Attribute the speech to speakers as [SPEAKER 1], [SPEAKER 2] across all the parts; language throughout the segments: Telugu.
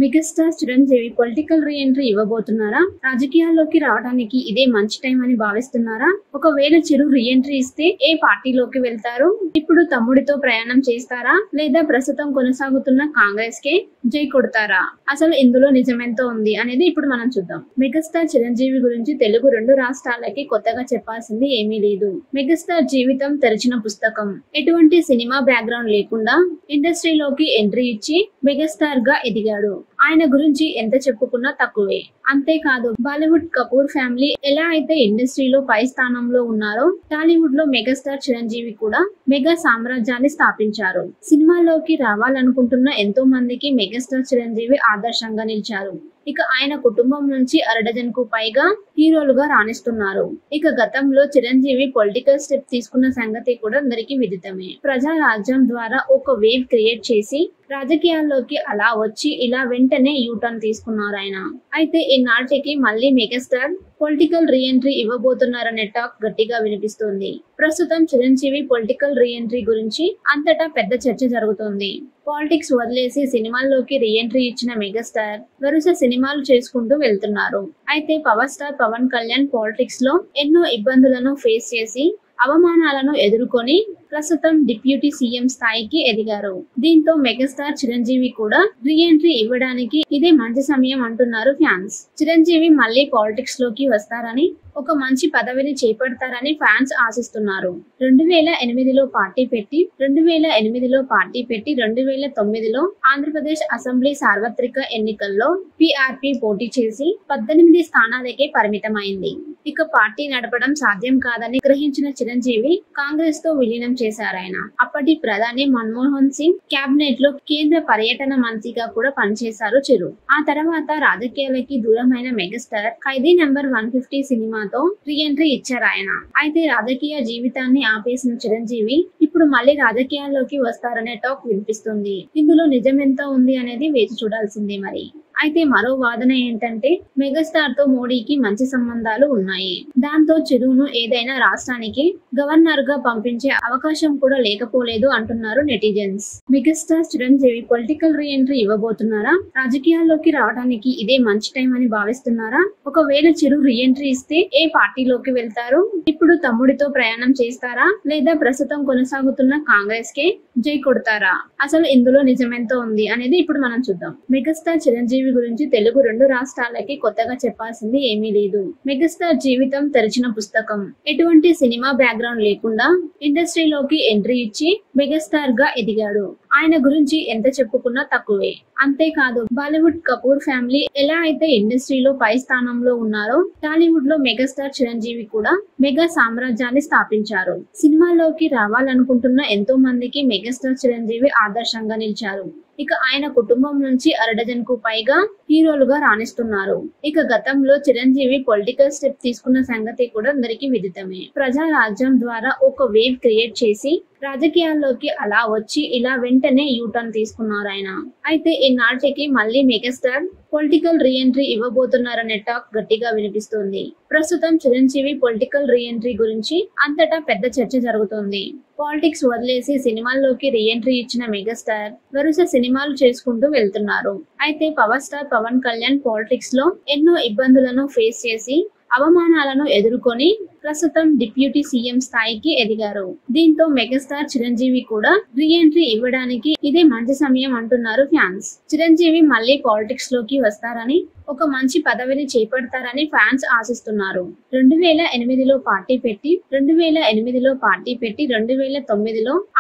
[SPEAKER 1] Megastar Chiranjeevi political re entry ఇవ్వబోతున్నారా? రాజకీయాల్లోకి రావడానికి ఇదే మంచి టైం అని భావిస్తున్నారా? ఒకవేళ చిరు రీ ఎంట్రీ ఇస్తే ఏ పార్టీలోకి వెళ్తారు? ఇప్పుడు తమ్ముడితో ప్రయాణం చేస్తారా లేదా ప్రస్తుతం కొనసాగుతున్న కాంగ్రెస్ కే జై కొడతారా? అసలు ఇందులో నిజమెంతో ఉంది అనేది ఇప్పుడు మనం చూద్దాం. మెగాస్టార్ చిరంజీవి గురించి తెలుగు రెండు రాష్ట్రాలకి కొత్తగా చెప్పాల్సింది ఏమీ లేదు. మెగాస్టార్ జీవితం తెరిచిన పుస్తకం. ఎటువంటి సినిమా బ్యాక్గ్రౌండ్ లేకుండా ఇండస్ట్రీలోకి ఎంట్రీ ఇచ్చి మెగాస్టార్ గా ఎదిగాడు. ఆయన గురించి ఎంత చెప్పుకున్నా తక్కువే. అంతేకాదు, బాలీవుడ్ కపూర్ ఫ్యామిలీ ఎలా అయితే ఇండస్ట్రీలో పై స్థానంలో ఉన్నారో, టాలీవుడ్ లో మెగాస్టార్ చిరంజీవి కూడా మెగా సామ్రాజ్యాన్ని స్థాపించారు. సినిమాల్లోకి రావాలనుకుంటున్న ఎంతో మందికి మెగాస్టార్ చిరంజీవి ఆదర్శంగా నిలిచారు. ఇక ఆయన కుటుంబం నుంచి అరడజన్ కు పైగా హీరోలుగా రాణిస్తున్నారు. ఇక గతంలో చిరంజీవి పొలిటికల్ స్టెప్ తీసుకున్న సంగతి కూడా అందరికీ విదితమే. ప్రజా రాజ్యం ద్వారా ఒక వేవ్ క్రియేట్ చేసి రాజకీయాల్లోకి అలా వచ్చి ఇలా వెంటనే యూటర్న్ తీసుకున్నారు ఆయన. అయితే ఈనాటికి మళ్ళీ మెగాస్టార్ పొలిటికల్ రీ ఎంట్రీ ఇవ్వబోతున్నారనే టాక్ గట్టిగా వినిపిస్తోంది. ప్రస్తుతం చిరంజీవి పొలిటికల్ రీ ఎంట్రీ గురించి అంతటా పెద్ద చర్చ జరుగుతోంది. పాలిటిక్స్ వదిలేసి సినిమాల్లోకి రీ ఎంట్రీ ఇచ్చిన మెగాస్టార్ వరుస సినిమాలు చేసుకుంటూ వెళ్తున్నారు. అయితే power star Pawan Kalyan politics లో ఎన్నో ఇబ్బందులను ఫేస్ చేసి అవమానాలను ఎదుర్కొని ప్రస్తుతం డిప్యూటీ సీఎం స్థాయికి ఎదిగారు. దీంతో మెగాస్టార్ చిరంజీవి కూడా రీ ఎంట్రీ ఇవ్వడానికి ఇదే మంచి సమయం అంటున్నారు ఫ్యాన్స్. చిరంజీవి మళ్ళీ పాలిటిక్స్ లోకి వస్తారని, ఒక మంచి పదవిని చేపడతారని ఫ్యాన్స్ ఆశిస్తున్నారు. 2008లో పార్టీ పెట్టి 2009లో ఆంధ్రప్రదేశ్ అసెంబ్లీ సార్వత్రిక ఎన్నికల్లో పీఆర్పీ పోటీ చేసి 18 స్థానాలకే పరిమితమైంది. ఇక పార్టీ నడపడం సాధ్యం కాదని గ్రహించిన చిరంజీవి కాంగ్రెస్ తో విలీనం చేశారాయన. అప్పటి ప్రధాని మన్మోహన్ సింగ్ క్యాబినెట్ లో కేంద్ర పర్యటన మంత్రిగా కూడా పనిచేశారు చిరు. ఆ తర్వాత రాజకీయాలకి దూరమైన మెగాస్టార్ ఖైదీ నెంబర్ 150 సినిమాతో రీ ఎంట్రీ ఇచ్చారాయన. అయితే రాజకీయ జీవితాన్ని ఆపేసిన చిరంజీవి ఇప్పుడు మళ్ళీ రాజకీయాల్లోకి వస్తారనే టాక్ వినిపిస్తుంది. ఇందులో నిజమెంత ఉంది అనేది వేచి చూడాల్సిందే మరి. అయితే మరో వాదన ఏంటంటే మెగాస్టార్ తో మోడీకి మంచి సంబంధాలు ఉన్నాయి. దాంతో చిరును ఏదైనా రాష్ట్రానికి గవర్నర్ గా పంపించే అవకాశం కూడా లేకపోలేదు అంటున్నారు netizens. Megastar Chiranjeevi political re entry ఇవ్వబోతున్నారా? రాజకీయాల్లోకి రావడానికి ఇదే మంచి టైం అని భావిస్తున్నారా? ఒకవేళ చిరు రీ ఎంట్రీ ఇస్తే ఏ పార్టీలోకి వెళ్తారు? ఇప్పుడు తమ్ముడితో ప్రయాణం చేస్తారా లేదా ప్రస్తుతం కొనసాగుతున్న కాంగ్రెస్ కే జై కొడతారా? అసలు ఇందులో నిజమెంతో ఉంది అనేది ఇప్పుడు మనం చూద్దాం. మెగాస్టార్ చిరంజీవి గురించి తెలుగు రెండు రాష్ట్రాలకి కొత్తగా చెప్పాల్సింది ఏమీ లేదు. మెగాస్టార్ జీవితం తెరిచిన పుస్తకం. ఎటువంటి సినిమా బ్యాక్గ్రౌండ్ లేకుండా ఇండస్ట్రీలోకి ఎంట్రీ ఇచ్చి మెగాస్టార్ గా ఎదిగాడు. ఆయన గురించి ఎంత చెప్పుకున్నా తక్కువే. అంతేకాదు, బాలీవుడ్ కపూర్ ఫ్యామిలీ ఎలా అయితే ఇండస్ట్రీలో పై స్థానంలో ఉన్నారో, టాలీవుడ్ లో మెగాస్టార్ చిరంజీవి కూడా మెగా సామ్రాజ్యాన్ని స్థాపించారు. సినిమాల్లోకి రావాలనుకుంటున్న ఎంతో మందికి మెగాస్టార్ చిరంజీవి ఆదర్శంగా నిలిచారు. ఇక ఆయన కుటుంబం నుంచి అరడజన్ కు పైగా హీరోలుగా రాణిస్తున్నారు. ఇక గతంలో చిరంజీవి పొలిటికల్ స్టెప్ తీసుకున్న సంగతి కూడా అందరికీ విదితమే. ప్రజా రాజ్యం ద్వారా ఒక వేవ్ క్రియేట్ చేసి రాజకీయాల్లోకి అలా వచ్చి ఇలా వెంటనే యూటర్న్ తీసుకున్నారు ఆయన. అయితే ఈనాటికి మళ్ళీ మెగాస్టార్ పొలిటికల్ రీ ఎంట్రీ ఇవ్వబోతున్నారనే టాక్ గట్టిగా వినిపిస్తుంది. ప్రస్తుతం చిరంజీవి పొలిటికల్ రీ ఎంట్రీ గురించి అంతటా పెద్ద చర్చ జరుగుతోంది. పాలిటిక్స్ వదిలేసి సినిమాల్లోకి రీ ఎంట్రీ ఇచ్చిన మెగాస్టార్ వరుస సినిమాలు చేసుకుంటూ వెళ్తున్నారు. అయితే power star Pawan Kalyan politics లో ఎన్నో ఇబ్బందులను ఫేస్ చేసి అవమానాలను ఎదుర్కొని ప్రస్తుతం డిప్యూటీ సీఎం స్థాయికి ఎదిగారు. దీంతో మెగాస్టార్ చిరంజీవి కూడా రీ ఎంట్రీ ఇవ్వడానికి ఇదే మంచి సమయం అంటున్నారు ఫ్యాన్స్. చిరంజీవి మళ్ళీ పాలిటిక్స్ లోకి వస్తారని, ఒక మంచి పదవిని చేపడతారని ఫ్యాన్స్ ఆశిస్తున్నారు. 2008లో పార్టీ పెట్టి 2009లో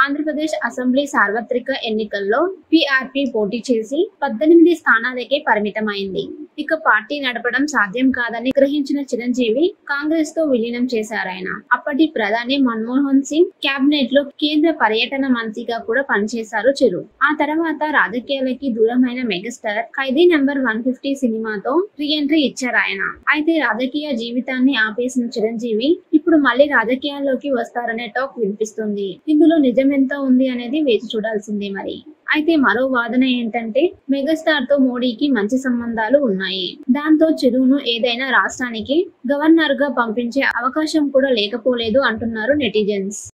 [SPEAKER 1] ఆంధ్రప్రదేశ్ అసెంబ్లీ సార్వత్రిక ఎన్నికల్లో పీఆర్పీ పోటీ చేసి 18 స్థానాలకే పరిమితమైంది. ఇక పార్టీ నడపడం సాధ్యం కాదని గ్రహించిన చిరంజీవి కాంగ్రెస్ తో విలీనం చేశారాయన. అప్పటి ప్రధాని మన్మోహన్ సింగ్ క్యాబినెట్ లో కేంద్ర పర్యటన మంత్రిగా కూడా పనిచేశారు చిరు. ఆ తర్వాత రాజకీయాలకి దూరమైన మెగాస్టార్ ఖైదీ నెంబర్ 150 సినిమాతో రీ ఎంట్రీ ఇచ్చారాయన. అయితే రాజకీయ జీవితాన్ని ఆపేసిన చిరంజీవి ఇప్పుడు మళ్ళీ రాజకీయాల్లోకి వస్తారనే టాక్ వినిపిస్తుంది. ఇందులో నిజమెంత ఉంది అనేది వేచి చూడాల్సిందే మరి. అయితే మరో వాదన ఏంటంటే మెగాస్టార్ తో మోడీకి మంచి సంబంధాలు ఉన్నాయి. దాంతో చిరును ఏదైనా రాష్ట్రానికి గవర్నర్ గా పంపించే అవకాశం కూడా లేకపోలేదు అంటున్నారు నెటిజన్స్.